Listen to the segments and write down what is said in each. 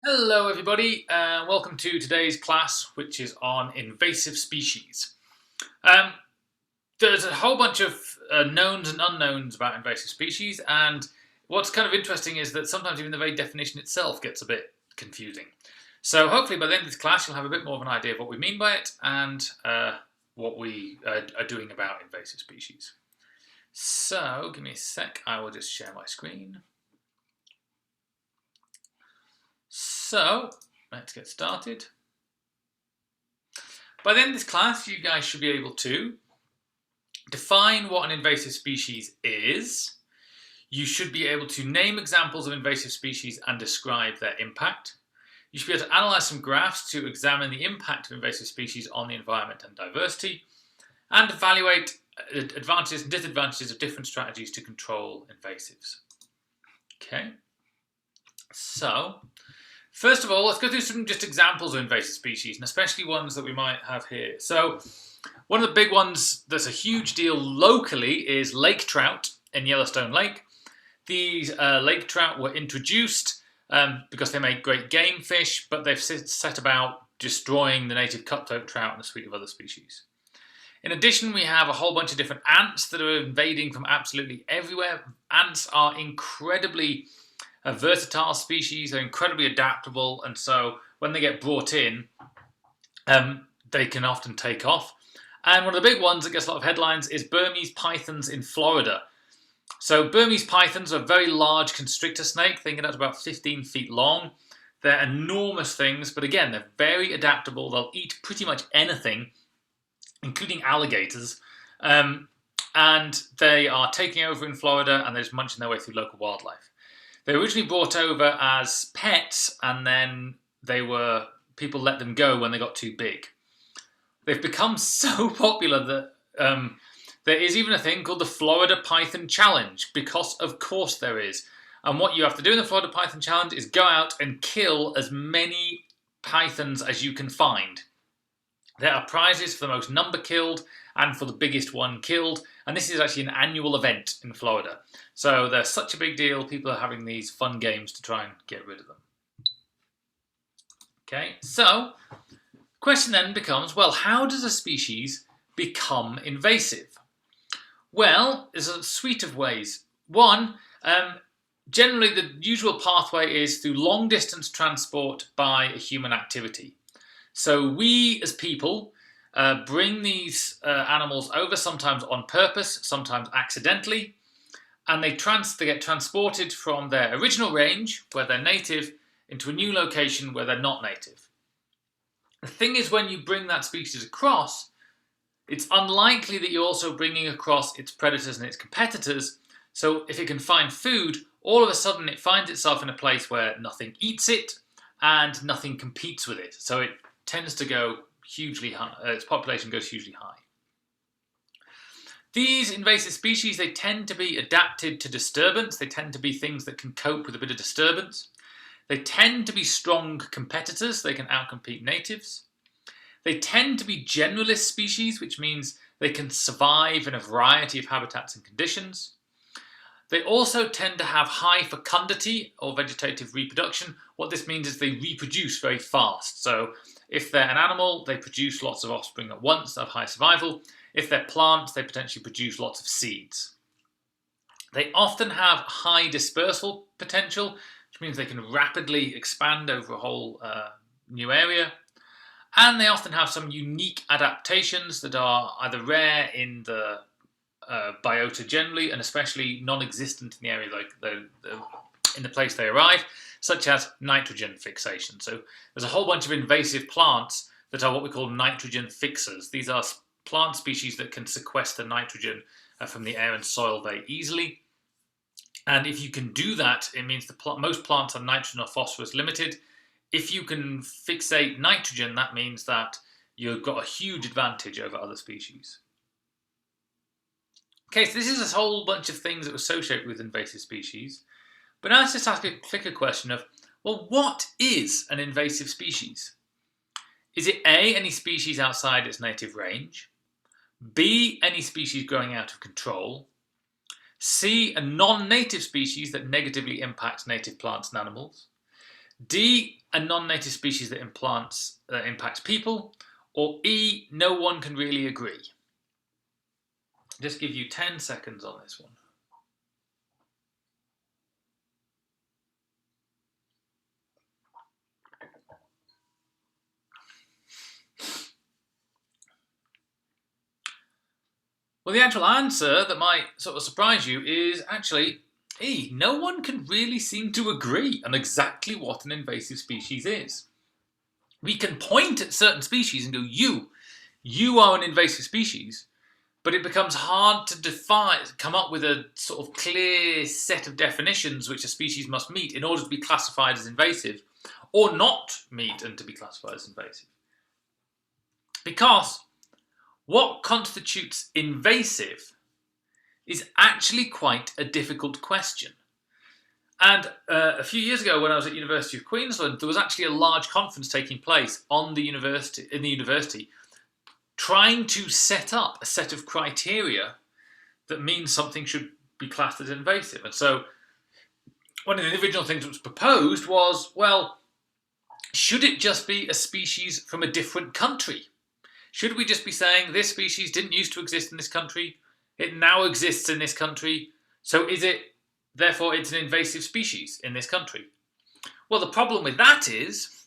Hello everybody, welcome to today's class, which is on invasive species. There's a whole bunch of knowns and unknowns about invasive species, and what's kind of interesting is that sometimes even the very definition itself gets a bit confusing. So hopefully by the end of this class you'll have a bit more of an idea of what we mean by it and what we are doing about invasive species. So give me a sec, I will just share my screen. So, let's get started. By the end of this class, you guys should be able to define what an invasive species is. You should be able to name examples of invasive species and describe their impact. You should be able to analyze some graphs to examine the impact of invasive species on the environment and diversity, and evaluate advantages and disadvantages of different strategies to control invasives. Okay, so first of all, let's go through some just examples of invasive species, and especially ones that we might have here. So one of the big ones that's a huge deal locally is lake trout in Yellowstone Lake. These lake trout were introduced because they make great game fish, but they've set about destroying the native cutthroat trout and a suite of other species. In addition, we have a whole bunch of different ants that are invading from absolutely everywhere. Ants are incredibly a versatile species, they're incredibly adaptable, and so when they get brought in, they can often take off. And one of the big ones that gets a lot of headlines is Burmese pythons in Florida. So Burmese pythons are a very large constrictor snake. They can get up to about 15 feet long. They're enormous things, but again, they're very adaptable. They'll eat pretty much anything, including alligators. And they are taking over in Florida, and they're just munching their way through local wildlife. They were originally brought over as pets, and then people let them go when they got too big. They've become so popular that there is even a thing called the Florida Python Challenge, because of course there is. And what you have to do in the Florida Python Challenge is go out and kill as many pythons as you can find. There are prizes for the most number killed and for the biggest one killed, and this is actually an annual event in Florida. So they're such a big deal, people are having these fun games to try and get rid of them. Okay, so the question then becomes, well, how does a species become invasive? Well, there's a suite of ways. One, generally the usual pathway is through long distance transport by a human activity. So we as people bring these animals over, sometimes on purpose, sometimes accidentally, and they get transported from their original range, where they're native, into a new location where they're not native. The thing is, when you bring that species across, it's unlikely that you're also bringing across its predators and its competitors, so if it can find food, all of a sudden it finds itself in a place where nothing eats it and nothing competes with it, so it tends to go hugely high, its population goes hugely high. These invasive species, they tend to be adapted to disturbance. They tend to be things that can cope with a bit of disturbance. They tend to be strong competitors. They can outcompete natives. They tend to be generalist species, which means they can survive in a variety of habitats and conditions. They also tend to have high fecundity or vegetative reproduction. What this means is they reproduce very fast. So if they're an animal, they produce lots of offspring at once, they have high survival. If they're plants, they potentially produce lots of seeds. They often have high dispersal potential, which means they can rapidly expand over a whole new area. And they often have some unique adaptations that are either rare in the biota generally, and especially non-existent in the area, like in the place they arrive, such as nitrogen fixation. So there's a whole bunch of invasive plants that are what we call nitrogen fixers. These are plant species that can sequester nitrogen from the air and soil very easily. And if you can do that, it means most plants are nitrogen or phosphorus limited. If you can fixate nitrogen, that means that you've got a huge advantage over other species. Okay, so this is a whole bunch of things that are associated with invasive species. But now let's just ask a quicker question of, well, what is an invasive species? Is it A, any species outside its native range? B, any species growing out of control? C, a non-native species that negatively impacts native plants and animals? D, a non-native species that impacts people. Or E, no one can really agree. Just give you 10 seconds on this one. Well, the actual answer that might sort of surprise you is actually E. No one can really seem to agree on exactly what an invasive species is. We can point at certain species and go, you are an invasive species, but it becomes hard to come up with a sort of clear set of definitions which a species must meet in order to be classified as invasive, or not meet and to be classified as invasive. Because what constitutes invasive is actually quite a difficult question. And a few years ago, when I was at University of Queensland, there was actually a large conference taking place in the university, trying to set up a set of criteria that means something should be classed as invasive. And so one of the original things that was proposed was, well, should it just be a species from a different country? Should we just be saying this species didn't used to exist in this country, it now exists in this country, so therefore it's an invasive species in this country? Well, the problem with that is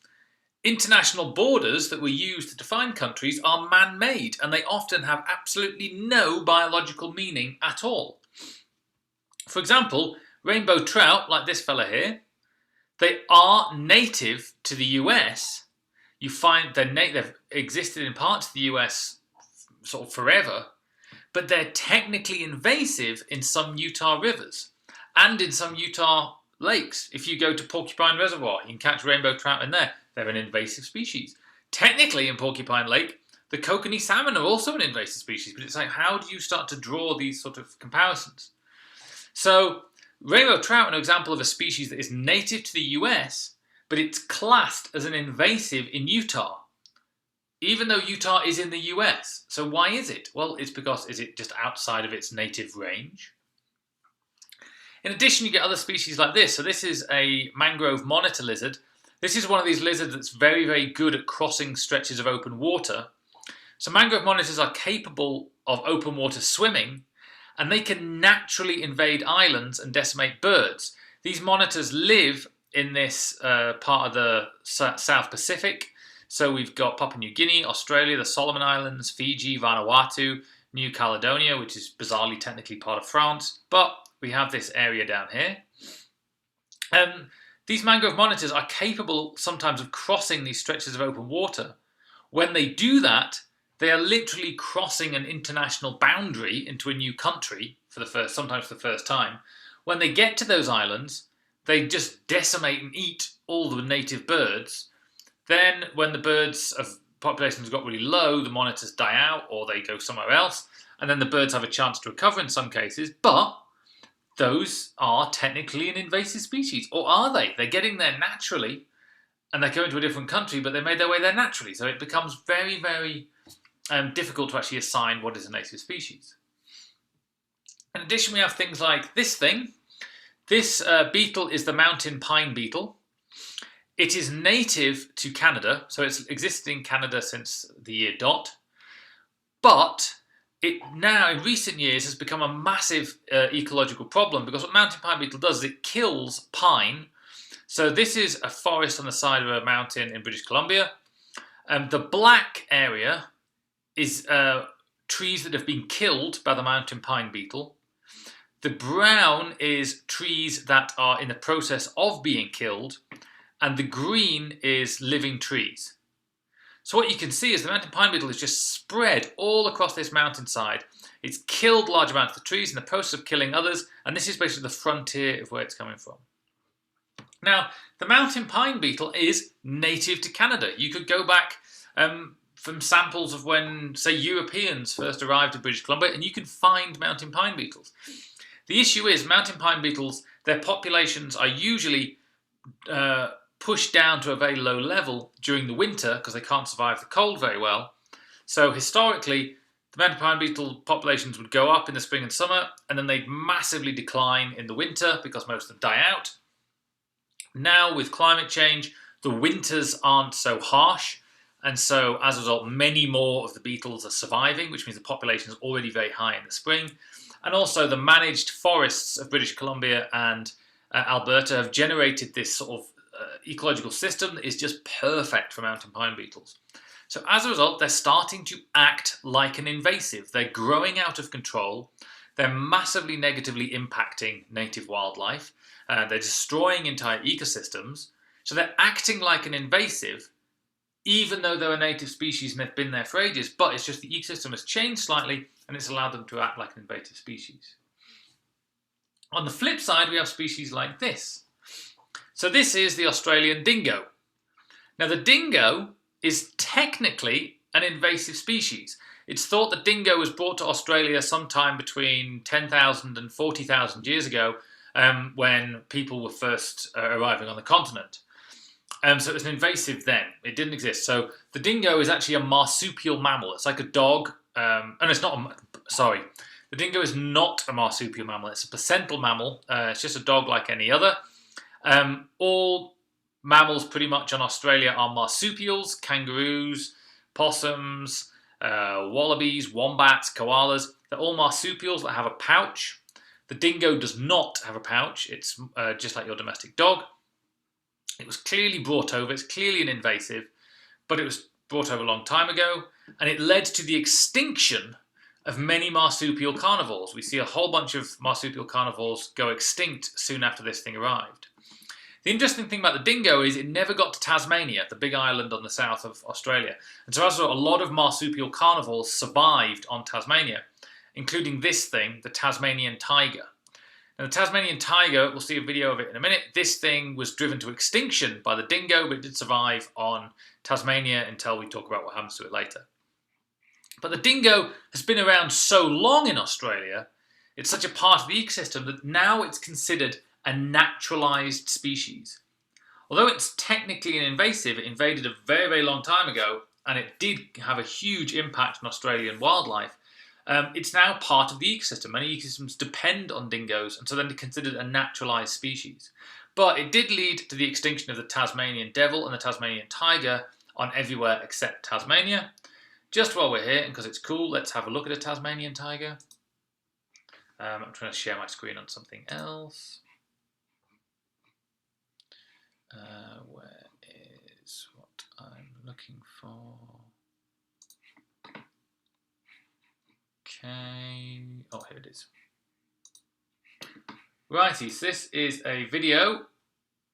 international borders that we use to define countries are man-made, and they often have absolutely no biological meaning at all. For example, rainbow trout, like this fella here, they are native to the US. You find they've existed in parts of the US sort of forever, but they're technically invasive in some Utah rivers and in some Utah lakes. If you go to Porcupine Reservoir, you can catch rainbow trout in there. They're an invasive species. Technically, in Porcupine Lake, the kokanee salmon are also an invasive species, but it's like, how do you start to draw these sort of comparisons? So, rainbow trout is an example of a species that is native to the US, but it's classed as an invasive in Utah, even though Utah is in the US. So why is it? Well, it's because is it just outside of its native range? In addition, you get other species like this. So this is a mangrove monitor lizard. This is one of these lizards that's very, very good at crossing stretches of open water. So mangrove monitors are capable of open water swimming, and they can naturally invade islands and decimate birds. These monitors live in this part of the South Pacific. So we've got Papua New Guinea, Australia, the Solomon Islands, Fiji, Vanuatu, New Caledonia, which is bizarrely technically part of France, but we have this area down here. These mangrove monitors are capable sometimes of crossing these stretches of open water. When they do that, they are literally crossing an international boundary into a new country sometimes for the first time. When they get to those islands, they just decimate and eat all the native birds. Then when the birds of populations got really low, the monitors die out or they go somewhere else, and then the birds have a chance to recover in some cases, but those are technically an invasive species. Or are they? They're getting there naturally, and they're going to a different country, but they made their way there naturally. So it becomes very, very difficult to actually assign what is a native species. In addition, we have things like this thing. This beetle is the mountain pine beetle. It is native to Canada, so it's existed in Canada since the year dot. But it now, in recent years, has become a massive ecological problem, because what mountain pine beetle does is it kills pine. So this is a forest on the side of a mountain in British Columbia. The black area is trees that have been killed by the mountain pine beetle. The brown is trees that are in the process of being killed, and the green is living trees. So what you can see is the mountain pine beetle is just spread all across this mountainside. It's killed large amounts of the trees in the process of killing others, and this is basically the frontier of where it's coming from. Now, the mountain pine beetle is native to Canada. You could go back from samples of when, say, Europeans first arrived in British Columbia, and you can find mountain pine beetles. The issue is mountain pine beetles, their populations are usually pushed down to a very low level during the winter because they can't survive the cold very well. So historically, the mountain pine beetle populations would go up in the spring and summer, and then they'd massively decline in the winter because most of them die out. Now with climate change, the winters aren't so harsh, and so as a result, many more of the beetles are surviving, which means the population is already very high in the spring. And also the managed forests of British Columbia and Alberta have generated this sort of ecological system that is just perfect for mountain pine beetles. So as a result, they're starting to act like an invasive. They're growing out of control. They're massively negatively impacting native wildlife. They're destroying entire ecosystems. So they're acting like an invasive, even though they're a native species and they've been there for ages, but it's just the ecosystem has changed slightly and it's allowed them to act like an invasive species. On the flip side, we have species like this. So this is the Australian dingo. Now the dingo is technically an invasive species. It's thought that dingo was brought to Australia sometime between 10,000 and 40,000 years ago when people were first arriving on the continent. So it was an invasive then. It didn't exist. So the dingo is actually a marsupial mammal. It's like a dog. And it's not, sorry. The dingo is not a marsupial mammal. It's a placental mammal. It's just a dog like any other. All mammals pretty much on Australia are marsupials. Kangaroos, possums, wallabies, wombats, koalas. They're all marsupials that have a pouch. The dingo does not have a pouch. It's just like your domestic dog. It was clearly brought over. It's clearly an invasive, but it was brought over a long time ago, and it led to the extinction of many marsupial carnivores. We see a whole bunch of marsupial carnivores go extinct soon after this thing arrived. The interesting thing about the dingo is it never got to Tasmania, the big island on the south of Australia. And so as a result, a lot of marsupial carnivores survived on Tasmania, including this thing, the Tasmanian tiger. Now the Tasmanian tiger, we'll see a video of it in a minute, this thing was driven to extinction by the dingo, but it did survive on Tasmania until we talk about what happens to it later. But the dingo has been around so long in Australia, it's such a part of the ecosystem that now it's considered a naturalized species. Although it's technically an invasive, it invaded a very, very long time ago, and it did have a huge impact on Australian wildlife. It's now part of the ecosystem. Many ecosystems depend on dingoes, and so then they're considered a naturalized species. But it did lead to the extinction of the Tasmanian devil and the Tasmanian tiger on everywhere except Tasmania. Just while we're here, and because it's cool, let's have a look at a Tasmanian tiger. I'm trying to share my screen on something else. Where is what I'm looking for? Okay. Oh, here it is. Righty, so this is a video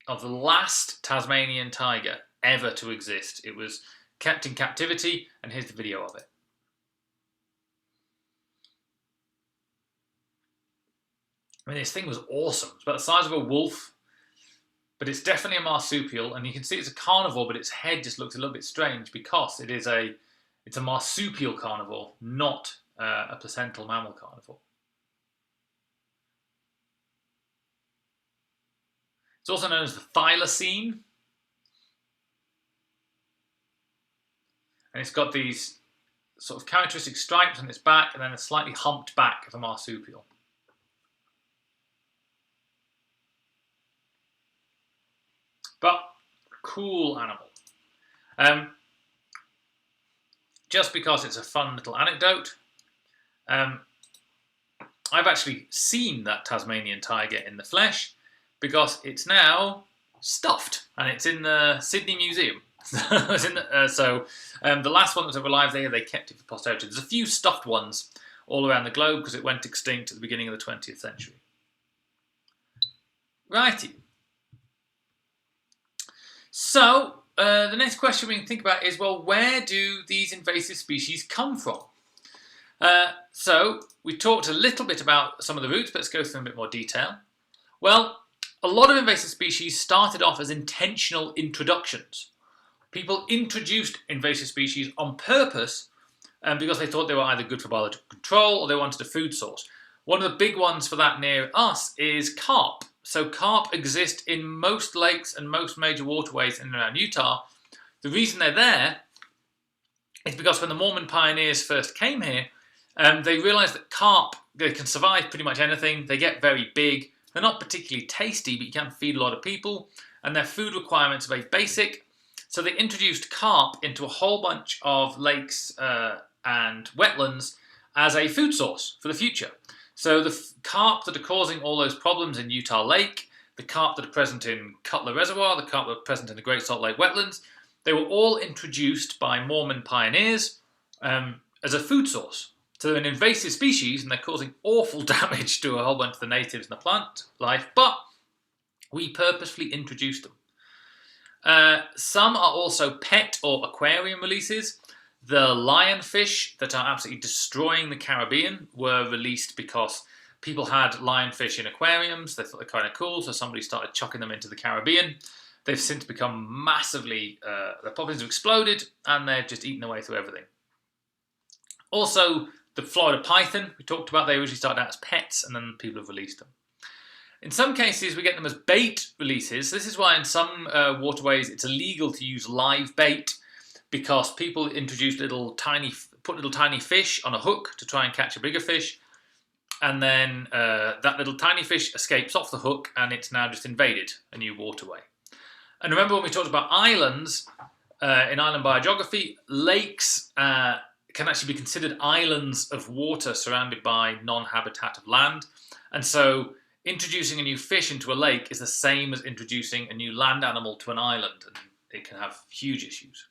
of the last Tasmanian tiger ever to exist. It was kept in captivity, and here's the video of it. I mean, this thing was awesome. It's about the size of a wolf, but it's definitely a marsupial, and you can see it's a carnivore, but its head just looks a little bit strange because it's a marsupial carnivore, not a placental mammal carnivore. It's also known as the thylacine, and it's got these sort of characteristic stripes on its back and then a slightly humped back of a marsupial. But cool animal. Just because it's a fun little anecdote, I've actually seen that Tasmanian tiger in the flesh because it's now stuffed and it's in the Sydney Museum. The last one that was ever alive there, they kept it for posterity. There's a few stuffed ones all around the globe because it went extinct at the beginning of the 20th century. Righty. So, the next question we can think about is, well, where do these invasive species come from? So, we talked a little bit about some of the roots, but let's go through in a bit more detail. Well, a lot of invasive species started off as intentional introductions. People introduced invasive species on purpose because they thought they were either good for biological control or they wanted a food source. One of the big ones for that near us is carp. So carp exist in most lakes and most major waterways in and around Utah. The reason they're there is because when the Mormon pioneers first came here, they realized that carp, they can survive pretty much anything. They get very big. They're not particularly tasty, but you can feed a lot of people. and their food requirements are very basic. So they introduced carp into a whole bunch of lakes and wetlands as a food source for the future. So the carp that are causing all those problems in Utah Lake, the carp that are present in Cutler Reservoir, the carp that are present in the Great Salt Lake wetlands, they were all introduced by Mormon pioneers as a food source. So they're an invasive species and they're causing awful damage to a whole bunch of the natives and the plant life, but we purposefully introduced them. Some are also pet or aquarium releases. The lionfish that are absolutely destroying the Caribbean were released because people had lionfish in aquariums. They thought they're kind of cool, so somebody started chucking them into the Caribbean. They've since become massively, their populations have exploded, and they're just eating away through everything. Also, the Florida python, we talked about, they originally started out as pets, and then people have released them. In some cases, we get them as bait releases. This is why in some waterways it's illegal to use live bait, because people introduce put little tiny fish on a hook to try and catch a bigger fish, and then that little tiny fish escapes off the hook and it's now just invaded a new waterway. And remember when we talked about islands, in island biogeography, lakes can actually be considered islands of water surrounded by non-habitat of land. And so introducing a new fish into a lake is the same as introducing a new land animal to an island, and it can have huge issues.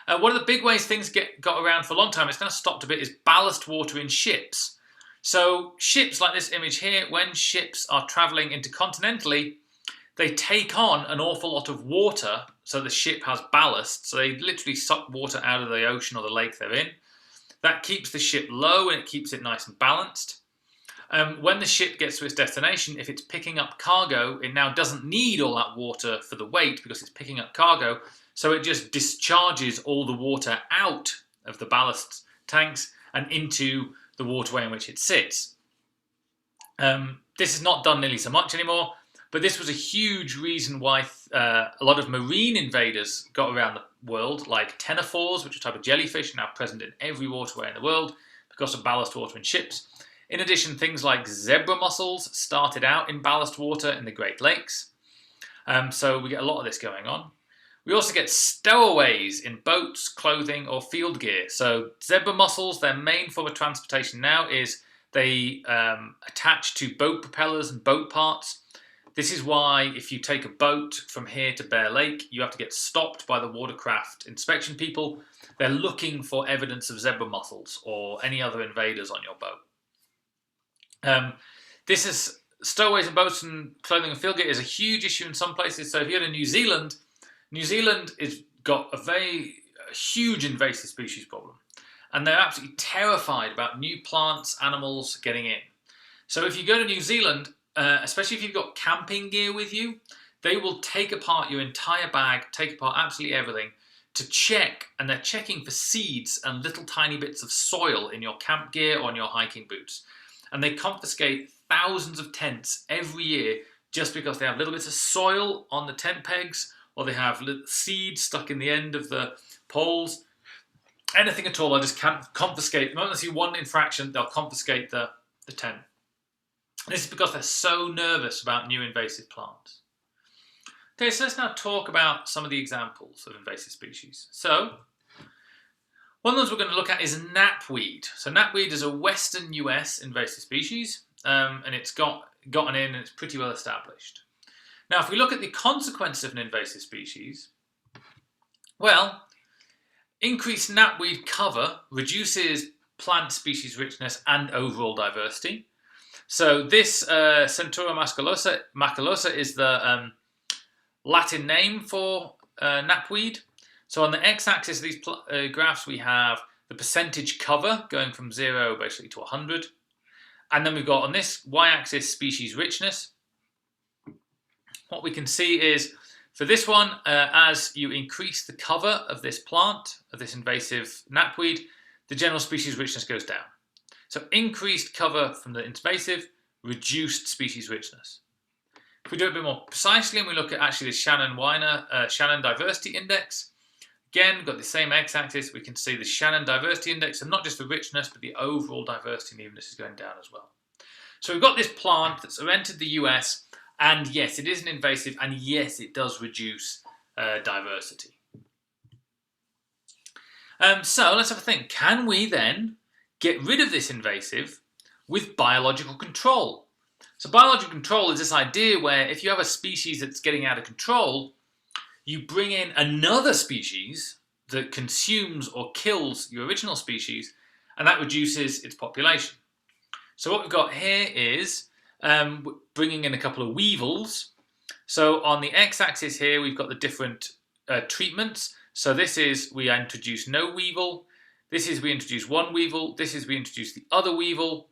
One of the big ways things got around for a long time, it's now stopped a bit, is ballast water in ships. So ships like this image here, when ships are travelling intercontinentally, they take on an awful lot of water, so the ship has ballast, so they literally suck water out of the ocean or the lake they're in. That keeps the ship low and it keeps it nice and balanced. When the ship gets to its destination, if it's picking up cargo, it now doesn't need all that water for the weight because it's picking up cargo, so it just discharges all the water out of the ballast tanks and into the waterway in which it sits. This is not done nearly so much anymore, but this was a huge reason why a lot of marine invaders got around the world, like ctenophores, which are a type of jellyfish, are now present in every waterway in the world because of ballast water in ships. In addition, things like zebra mussels started out in ballast water in the Great Lakes. So we get a lot of this going on. We also get stowaways in boats, clothing, or field gear. So zebra mussels, their main form of transportation now is they attach to boat propellers and boat parts. This is why if you take a boat from here to Bear Lake, you have to get stopped by the watercraft inspection people. They're looking for evidence of zebra mussels or any other invaders on your boat. This is stowaways in boats and clothing and field gear is a huge issue in some places. So if you go to New Zealand has got a huge invasive species problem. And they're absolutely terrified about new plants, animals getting in. So if you go to New Zealand, especially if you've got camping gear with you, they will take apart your entire bag, take apart absolutely everything to check, and they're checking for seeds and little tiny bits of soil in your camp gear or on your hiking boots. And they confiscate thousands of tents every year just because they have little bits of soil on the tent pegs, or they have little seeds stuck in the end of the poles. Anything at all, they'll just confiscate. The moment they see one infraction, they'll confiscate the tent. This is because they're so nervous about new invasive plants. Okay, so let's now talk about some of the examples of invasive species. So, one of those we're going to look at is knapweed. So knapweed is a western US invasive species, and it's gotten in and it's pretty well established. Now, if we look at the consequences of an invasive species, well, increased knapweed cover reduces plant species richness and overall diversity. So this Centura maculosa is the Latin name for knapweed. So on the x-axis of these graphs, we have the percentage cover going from 0 basically to 100. And then we've got on this y-axis species richness. What we can see is for this one, as you increase the cover of this plant, of this invasive knapweed, the general species richness goes down. So increased cover from the invasive, reduced species richness. If we do it a bit more precisely and we look at actually the Shannon Diversity Index, again, we've got the same x-axis, we can see the Shannon Diversity Index, and not just the richness, but the overall diversity and evenness is going down as well. So we've got this plant that's entered the US, And yes, it is an invasive, and yes, it does reduce diversity. So let's have a think. Can we then get rid of this invasive with biological control? So biological control is this idea where if you have a species that's getting out of control, you bring in another species that consumes or kills your original species, and that reduces its population. So what we've got here is bringing in a couple of weevils. So on the x-axis here, we've got the different treatments. So this is we introduce no weevil. This is we introduce one weevil. This is we introduce the other weevil.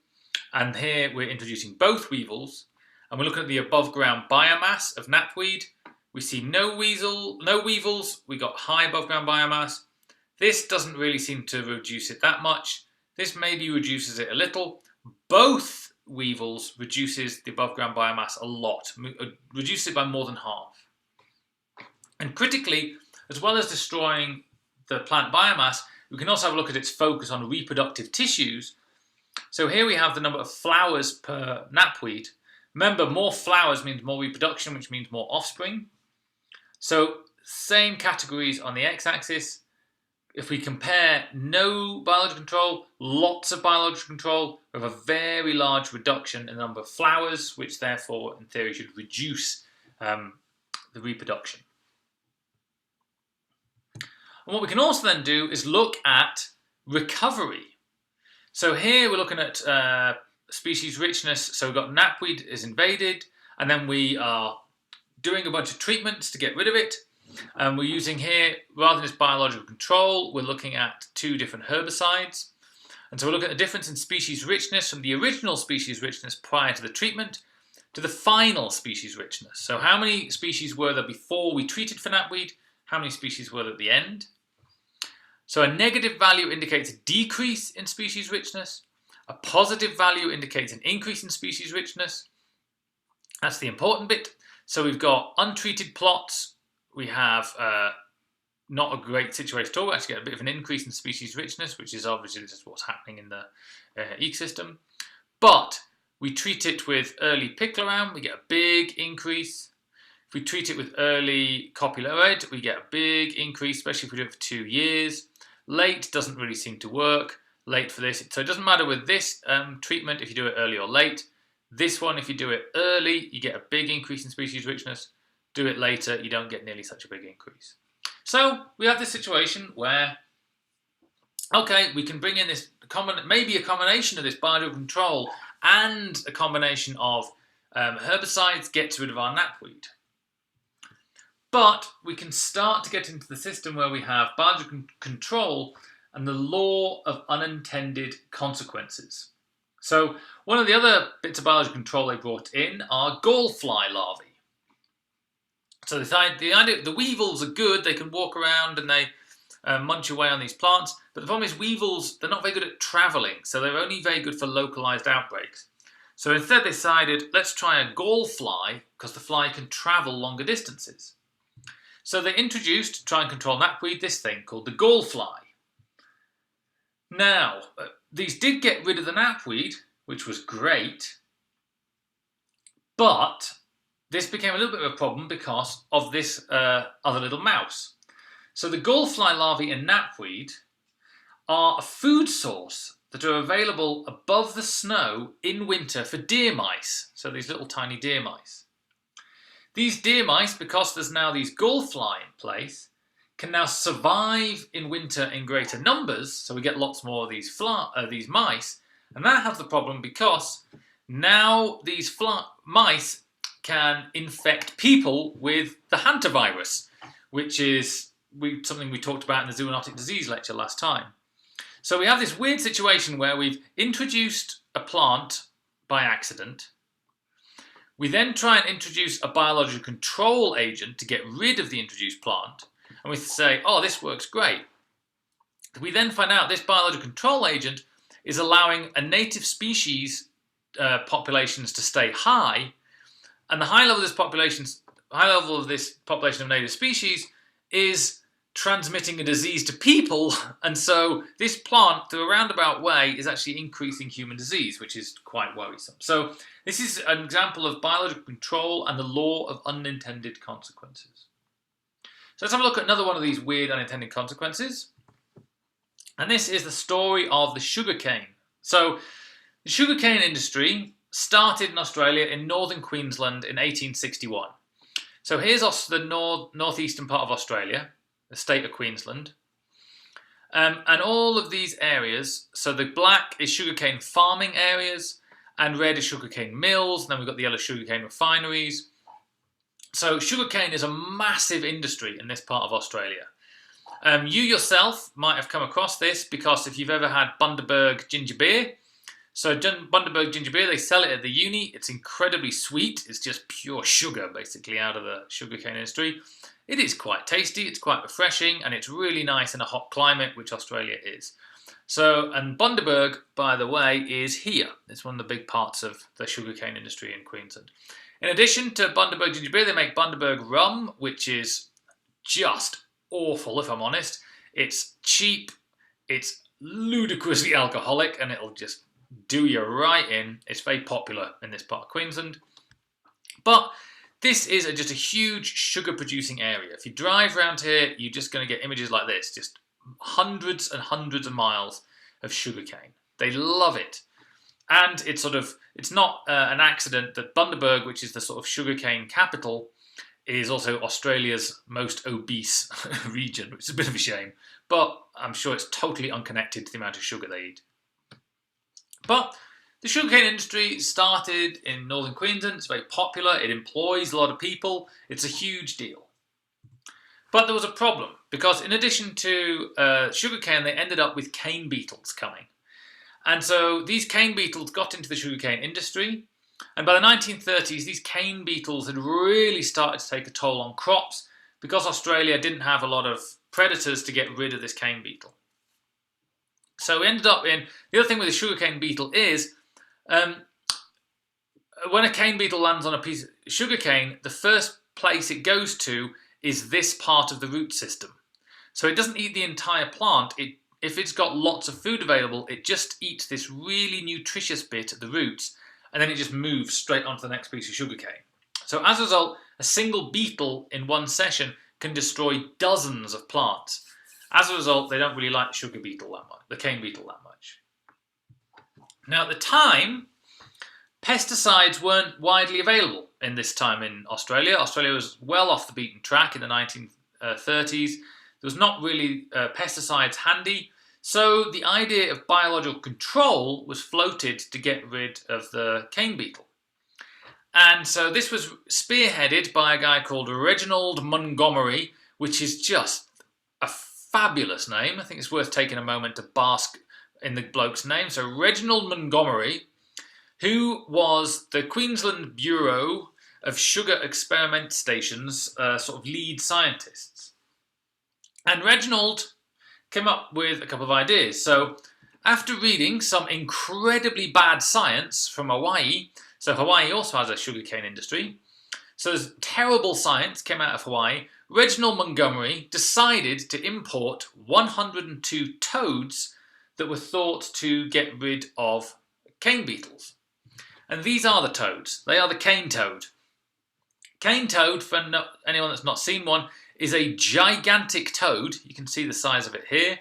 And here we're introducing both weevils. And we're looking at the above ground biomass of knapweed. We see no weevils. We got high above ground biomass. This doesn't really seem to reduce it that much. This maybe reduces it a little. Both weevils reduces the above ground biomass a lot, reduces it by more than half. And critically, as well as destroying the plant biomass, we can also have a look at its focus on reproductive tissues. So here we have the number of flowers per knapweed. Remember, more flowers means more reproduction, which means more offspring. So same categories on the x-axis. If we compare no biological control, lots of biological control, we have a very large reduction in the number of flowers, which therefore, in theory, should reduce the reproduction. And what we can also then do is look at recovery. So here we're looking at species richness. So we've got knapweed is invaded, and then we are doing a bunch of treatments to get rid of it. And we're using here, rather than just biological control, we're looking at 2 different herbicides. And so we're looking at the difference in species richness from the original species richness prior to the treatment to the final species richness. So how many species were there before we treated for knapweed? How many species were there at the end? So a negative value indicates a decrease in species richness. A positive value indicates an increase in species richness. That's the important bit. So we've got untreated plots. We have not a great situation at all. We actually get a bit of an increase in species richness, which is obviously just what's happening in the ecosystem. But we treat it with early picloram, we get a big increase. If we treat it with early copula red, we get a big increase, especially if we do it for 2 years. Late doesn't really seem to work. Late for this. So it doesn't matter with this treatment if you do it early or late. This one, if you do it early, you get a big increase in species richness. Do it later, you don't get nearly such a big increase. So we have this situation where, okay, we can bring in this maybe a combination of this biological control and a combination of herbicides gets rid of our knapweed. But we can start to get into the system where we have biological control and the law of unintended consequences. So one of the other bits of biological control they brought in are gallfly larvae. So the idea, the weevils are good, they can walk around and they munch away on these plants, but the problem is weevils, they're not very good at travelling, so they're only very good for localised outbreaks. So instead they decided, let's try a gallfly, because the fly can travel longer distances. So they introduced, to try and control knapweed, this thing called the gallfly. Now, these did get rid of the knapweed, which was great, but this became a little bit of a problem because of this other little mouse. So the gallfly larvae in knapweed are a food source that are available above the snow in winter for deer mice. So these little tiny deer mice. These deer mice, because there's now these gallfly in place, can now survive in winter in greater numbers. So we get lots more of these mice. And that has the problem because now these mice can infect people with the hantavirus, which is something we talked about in the zoonotic disease lecture last time. So we have this weird situation where we've introduced a plant by accident. We then try and introduce a biological control agent to get rid of the introduced plant. And we say, oh, this works great. We then find out this biological control agent is allowing a native species populations to stay high. And the high level of this population of native species is transmitting a disease to people, and so this plant, through a roundabout way, is actually increasing human disease, which is quite worrisome. So This is an example of biological control and the law of unintended consequences. So let's have a look at another one of these weird unintended consequences. And this is the story of the sugarcane. So the sugarcane industry started in Australia in northern Queensland in 1861. So here's the northeastern part of Australia, the state of Queensland. And all of these areas, so the black is sugarcane farming areas, and red is sugarcane mills, and then we've got the yellow sugarcane refineries. So sugarcane is a massive industry in this part of Australia. You yourself might have come across this because if you've ever had Bundaberg ginger beer, so Bundaberg ginger beer, they sell it at the uni. It's incredibly sweet. It's just pure sugar, basically, out of the sugarcane industry. It is quite tasty, it's quite refreshing, and it's really nice in a hot climate, which Australia is. So, and Bundaberg, by the way, is here. It's one of the big parts of the sugarcane industry in Queensland. In addition to Bundaberg ginger beer, they make Bundaberg rum, which is just awful, if I'm honest. It's cheap, it's ludicrously alcoholic, and it'll just do you right in. It's very popular in this part of Queensland. But this is just a huge sugar producing area. If you drive around here, you're just going to get images like this, just hundreds and hundreds of miles of sugarcane. They love it. And it's not an accident that Bundaberg, which is the sort of sugarcane capital, is also Australia's most obese region, which is a bit of a shame. But I'm sure it's totally unconnected to the amount of sugar they eat. But the sugarcane industry started in northern Queensland. It's very popular. It employs a lot of people. It's a huge deal. But there was a problem because in addition to sugarcane, they ended up with cane beetles coming. And so these cane beetles got into the sugarcane industry. And by the 1930s, these cane beetles had really started to take a toll on crops because Australia didn't have a lot of predators to get rid of this cane beetle. So we ended up in, the other thing with the sugarcane beetle is, when a cane beetle lands on a piece of sugarcane, the first place it goes to is this part of the root system. So it doesn't eat the entire plant. If it's got lots of food available, it just eats this really nutritious bit at the roots, and then it just moves straight onto the next piece of sugarcane. So as a result, a single beetle in one session can destroy dozens of plants. As a result, they don't really like the sugar beetle that much, the cane beetle that much. Now at the time, pesticides weren't widely available in this time in Australia. Australia was well off the beaten track in the 1930s. There was not really pesticides handy. So the idea of biological control was floated to get rid of the cane beetle. And so this was spearheaded by a guy called Reginald Montgomery, which is just a fabulous name. I think it's worth taking a moment to bask in the bloke's name. So Reginald Montgomery, who was the Queensland Bureau of Sugar Experiment Station's sort of lead scientists. And Reginald came up with a couple of ideas. So after reading some incredibly bad science from Hawaii, so Hawaii also has a sugarcane industry, so this terrible science came out of Hawaii, Reginald Montgomery decided to import 102 toads that were thought to get rid of cane beetles. And these are the toads. They are the cane toad. Cane toad, for anyone that's not seen one, is a gigantic toad. You can see the size of it here.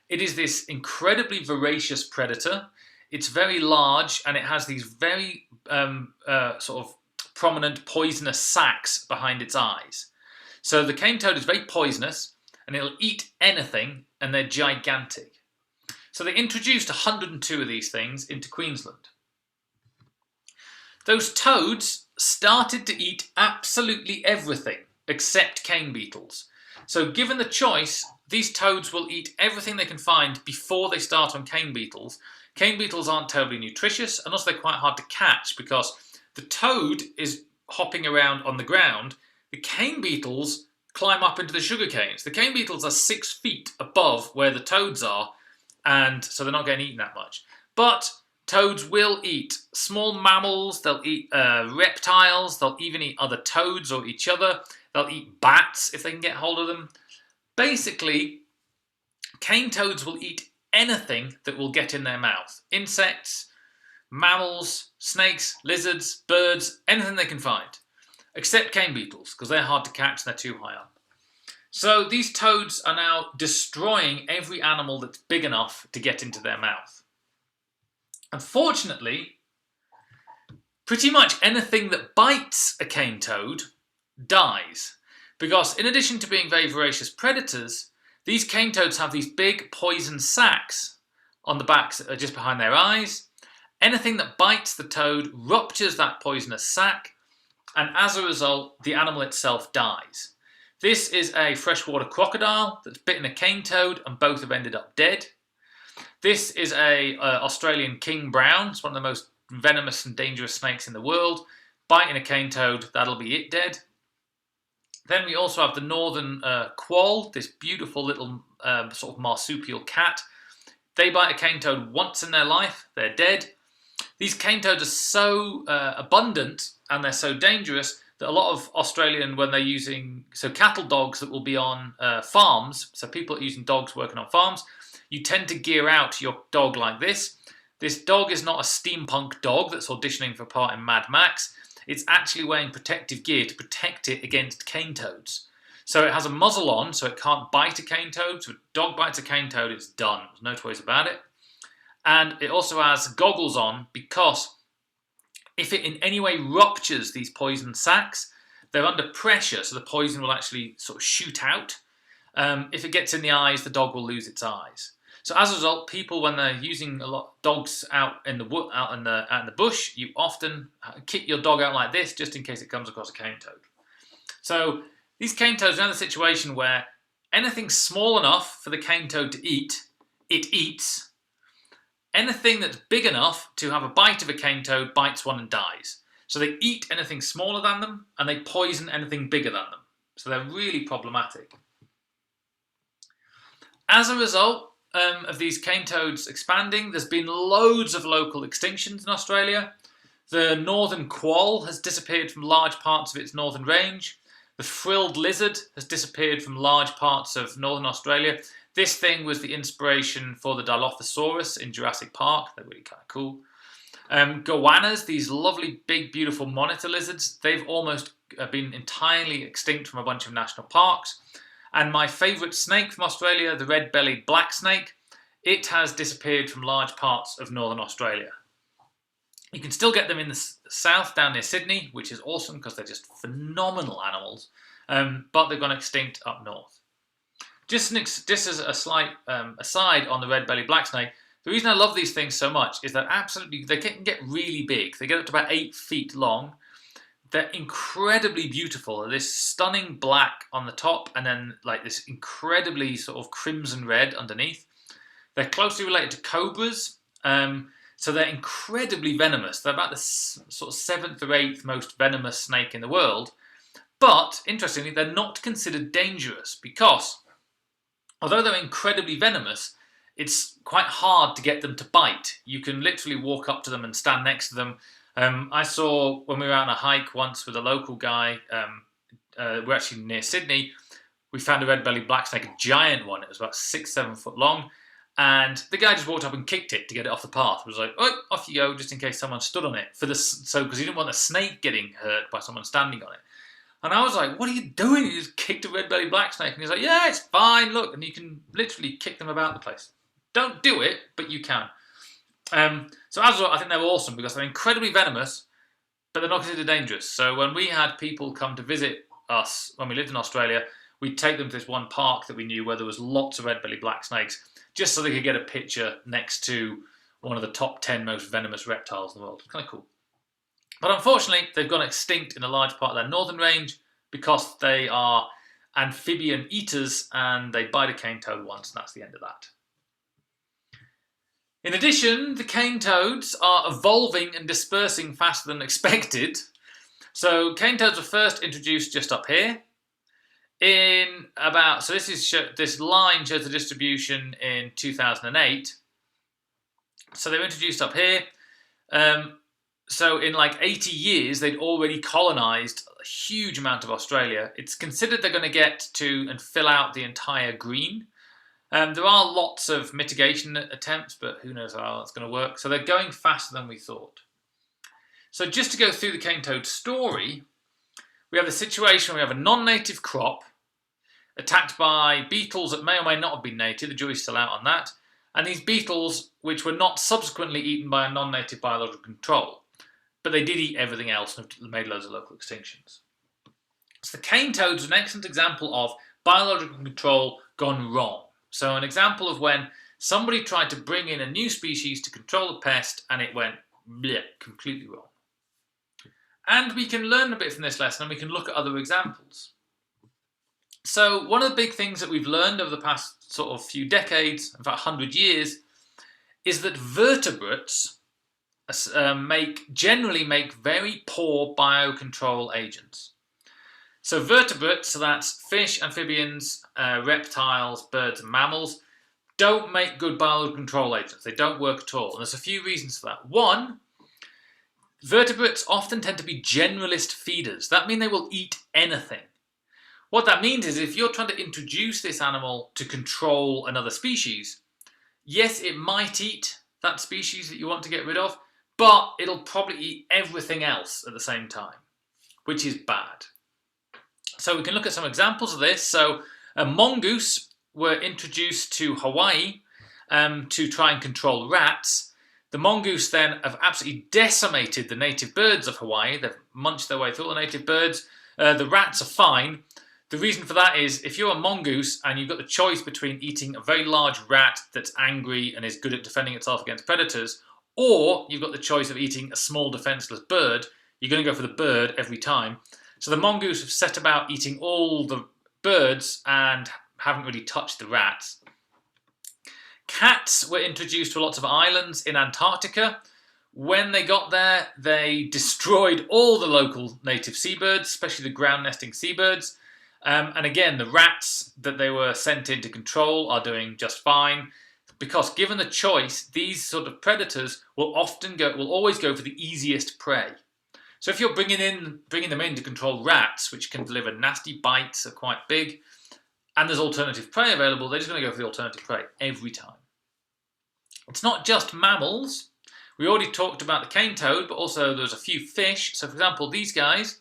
It is this incredibly voracious predator. It's very large and it has these very sort of prominent poisonous sacs behind its eyes. So the cane toad is very poisonous and it'll eat anything, and they're gigantic. So they introduced 102 of these things into Queensland. Those toads started to eat absolutely everything except cane beetles. So given the choice, these toads will eat everything they can find before they start on cane beetles. Cane beetles aren't terribly nutritious, and also they're quite hard to catch because the toad is hopping around on the ground. The cane beetles climb up into the sugar canes. The cane beetles are 6 feet above where the toads are, and so they're not getting eaten that much. But toads will eat small mammals, they'll eat reptiles, they'll even eat other toads or each other. They'll eat bats if they can get hold of them. Basically, cane toads will eat anything that will get in their mouth. Insects, mammals, snakes, lizards, birds, anything they can find, except cane beetles, because they're hard to catch and they're too high up. So these toads are now destroying every animal that's big enough to get into their mouth. Unfortunately, pretty much anything that bites a cane toad dies, because in addition to being very voracious predators, these cane toads have these big poison sacs on the backs that are just behind their eyes. Anything that bites the toad ruptures that poisonous sac, and as a result, the animal itself dies. This is a freshwater crocodile that's bitten a cane toad, and both have ended up dead. This is a Australian king brown. It's one of the most venomous and dangerous snakes in the world. Biting a cane toad, that'll be it dead. Then we also have the northern quoll, this beautiful little sort of marsupial cat. They bite a cane toad once in their life, they're dead. These cane toads are so abundant and they're so dangerous that a lot of Australian, when they're using, so cattle dogs that will be on farms, so people are using dogs working on farms, you tend to gear out your dog like this. This dog is not a steampunk dog that's auditioning for a part in Mad Max. It's actually wearing protective gear to protect it against cane toads. So it has a muzzle on, so it can't bite a cane toad. So if a dog bites a cane toad, it's done. There's no two ways about it. And it also has goggles on, because if it in any way ruptures these poison sacs, they're under pressure, so the poison will actually sort of shoot out. If it gets in the eyes, the dog will lose its eyes. So as a result, people, when they're using a lot of dogs out in the bush, you often kick your dog out like this, just in case it comes across a cane toad. So these cane toads are in a situation where anything small enough for the cane toad to eat, it eats. Anything that's big enough to have a bite of a cane toad bites one and dies. So they eat anything smaller than them, and they poison anything bigger than them. So they're really problematic. As a result of these cane toads expanding, there's been loads of local extinctions in Australia. The northern quoll has disappeared from large parts of its northern range. The frilled lizard has disappeared from large parts of northern Australia. This thing was the inspiration for the Dilophosaurus in Jurassic Park. They're really kind of cool. Goannas, these lovely, big, beautiful monitor lizards, they've almost been entirely extinct from a bunch of national parks. And my favourite snake from Australia, the red-bellied black snake, it has disappeared from large parts of northern Australia. You can still get them in the south, down near Sydney, which is awesome because they're just phenomenal animals, but they've gone extinct up north. Just as a slight aside on the red-bellied black snake, the reason I love these things so much is that absolutely they can get really big. They get up to about 8 feet long. They're incredibly beautiful. They're this stunning black on the top and then like this incredibly sort of crimson red underneath. They're closely related to cobras, so they're incredibly venomous. They're about the sort of 7th or 8th most venomous snake in the world. But, interestingly, they're not considered dangerous because, although they're incredibly venomous, it's quite hard to get them to bite. You can literally walk up to them and stand next to them. I saw when we were out on a hike once with a local guy, we're actually near Sydney, we found a red-bellied black snake, a giant one. It was about 6-7 foot long. And the guy just walked up and kicked it to get it off the path. It was like, oh, off you go, just in case someone stood on it. Because he didn't want the snake getting hurt by someone standing on it. And I was like, what are you doing? You just kicked a red-bellied black snake. And he's like, yeah, it's fine, look. And you can literally kick them about the place. Don't do it, but you can. So as a result, I think they're awesome because they're incredibly venomous, but they're not considered dangerous. So when we had people come to visit us when we lived in Australia, we'd take them to this one park that we knew where there was lots of red-bellied black snakes, just so they could get a picture next to one of the top 10 most venomous reptiles in the world. It's kind of cool. But unfortunately, they've gone extinct in a large part of their northern range because they are amphibian eaters and they bite a cane toad once, and that's the end of that. In addition, the cane toads are evolving and dispersing faster than expected. So cane toads were first introduced just up here. This line shows the distribution in 2008. So they were introduced up here. So in like 80 years, they'd already colonised a huge amount of Australia. It's considered they're going to get to and fill out the entire green. There are lots of mitigation attempts, but who knows how that's going to work. So they're going faster than we thought. So just to go through the cane toad story, we have the situation where we have a non-native crop attacked by beetles that may or may not have been native. The jury's still out on that. And these beetles, which were not subsequently eaten by a non-native biological control, but they did eat everything else and made loads of local extinctions. So the cane toad is an excellent example of biological control gone wrong. So an example of when somebody tried to bring in a new species to control a pest and it went bleh, completely wrong. And we can learn a bit from this lesson and we can look at other examples. So one of the big things that we've learned over the past sort of few decades, in fact 100 years, is that vertebrates generally make very poor biocontrol agents. So vertebrates, so that's fish, amphibians, reptiles, birds and mammals, don't make good biological control agents. They don't work at all. And there's a few reasons for that. One, vertebrates often tend to be generalist feeders. That means they will eat anything. What that means is if you're trying to introduce this animal to control another species, yes, it might eat that species that you want to get rid of, but it'll probably eat everything else at the same time, which is bad. So we can look at some examples of this. So mongoose were introduced to Hawaii to try and control rats. The mongoose then have absolutely decimated the native birds of Hawaii. They've munched their way through all the native birds. The rats are fine. The reason for that is if you're a mongoose and you've got the choice between eating a very large rat that's angry and is good at defending itself against predators, or you've got the choice of eating a small defenseless bird, you're going to go for the bird every time. So the mongoose have set about eating all the birds and haven't really touched the rats. Cats were introduced to lots of islands in Antarctica. When they got there, they destroyed all the local native seabirds, especially the ground nesting seabirds. And again, the rats that they were sent in to control are doing just fine, because given the choice, these sort of predators will always go for the easiest prey. So if you're bringing them in to control rats, which can deliver nasty bites, are quite big, and there's alternative prey available, they're just going to go for the alternative prey every time. It's not just mammals. We already talked about the cane toad, but also there's a few fish. So for example, these guys.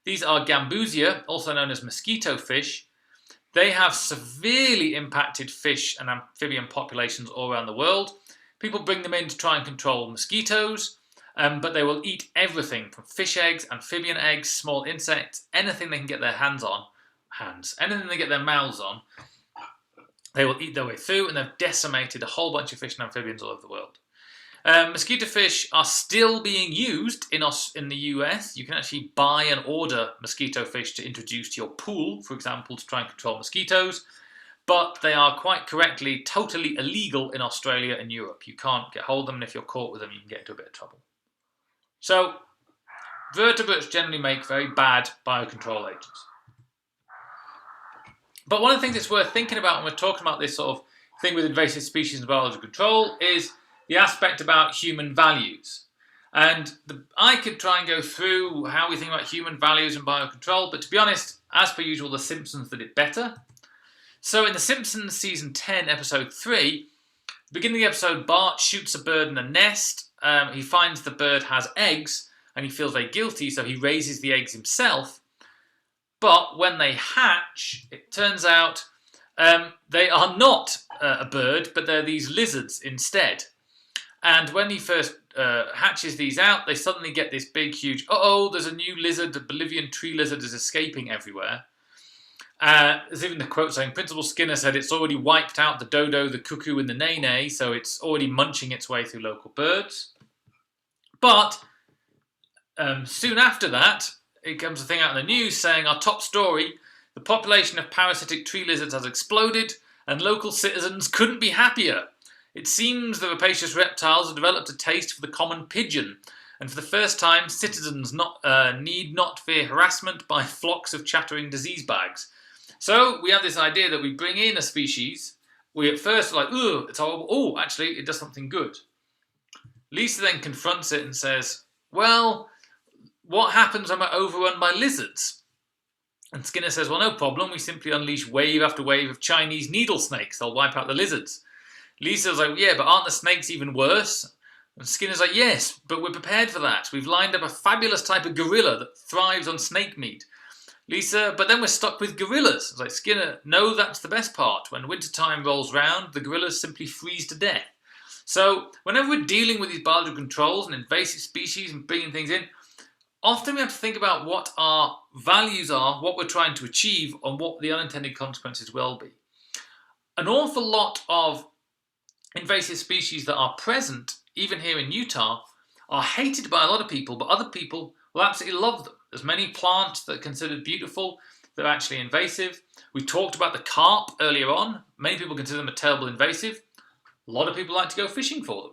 These are gambusia, also known as mosquito fish. They have severely impacted fish and amphibian populations all around the world. People bring them in to try and control mosquitoes, but they will eat everything from fish eggs, amphibian eggs, small insects, anything they can get their anything they get their mouths on, they will eat their way through, and they've decimated a whole bunch of fish and amphibians all over the world. Mosquito fish are still being used in the US. You can actually buy and order mosquito fish to introduce to your pool, for example, to try and control mosquitoes. But they are quite correctly totally illegal in Australia and Europe. You can't get hold of them, and if you're caught with them, you can get into a bit of trouble. So, vertebrates generally make very bad biocontrol agents. But one of the things that's worth thinking about when we're talking about this sort of thing with invasive species and biological control is the aspect about human values. And I could try and go through how we think about human values and biocontrol, but to be honest, as per usual, The Simpsons did it better. So in The Simpsons season 10, episode 3, beginning of the episode, Bart shoots a bird in a nest. He finds the bird has eggs, and he feels very guilty, so he raises the eggs himself. But when they hatch, it turns out they are not a bird, but they're these lizards instead. And when he first hatches these out, they suddenly get this big, huge, there's a new lizard, the Bolivian tree lizard is escaping everywhere. There's even the quote saying, Principal Skinner said it's already wiped out the dodo, the cuckoo and the nene, so it's already munching its way through local birds. But soon after that, it comes a thing out in the news saying our top story, the population of parasitic tree lizards has exploded and local citizens couldn't be happier. It seems the rapacious reptiles have developed a taste for the common pigeon, and for the first time, citizens need not fear harassment by flocks of chattering disease bags. So we have this idea that we bring in a species, we at first are like, ooh, it's horrible. Oh, actually, it does something good. Lisa then confronts it and says, well, what happens when we're overrun by lizards? And Skinner says, well, no problem. We simply unleash wave after wave of Chinese needle snakes. They'll wipe out the lizards. Lisa's like, yeah, but aren't the snakes even worse? And Skinner's like, yes, but we're prepared for that. We've lined up a fabulous type of gorilla that thrives on snake meat. Lisa, but then we're stuck with gorillas. It's like, Skinner, no, that's the best part. When wintertime rolls round, the gorillas simply freeze to death. So whenever we're dealing with these biological controls and invasive species and bringing things in, often we have to think about what our values are, what we're trying to achieve, and what the unintended consequences will be. An awful lot of invasive species that are present, even here in Utah, are hated by a lot of people, but other people will absolutely love them. There's many plants that are considered beautiful that are actually invasive. We talked about the carp earlier on. Many people consider them a terrible invasive. A lot of people like to go fishing for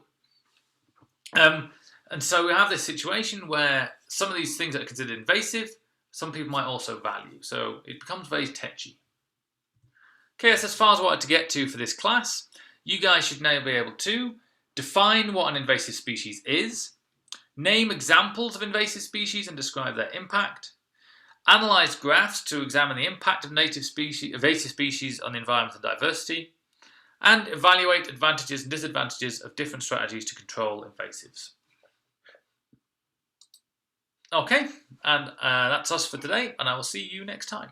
them. And so we have this situation where some of these things that are considered invasive, some people might also value. So it becomes very touchy. Okay, that's as far as I wanted to get to for this class. You guys should now be able to define what an invasive species is, name examples of invasive species and describe their impact, analyze graphs to examine the impact of invasive species on the environment and diversity, and evaluate advantages and disadvantages of different strategies to control invasives. Okay, and that's us for today, and I will see you next time.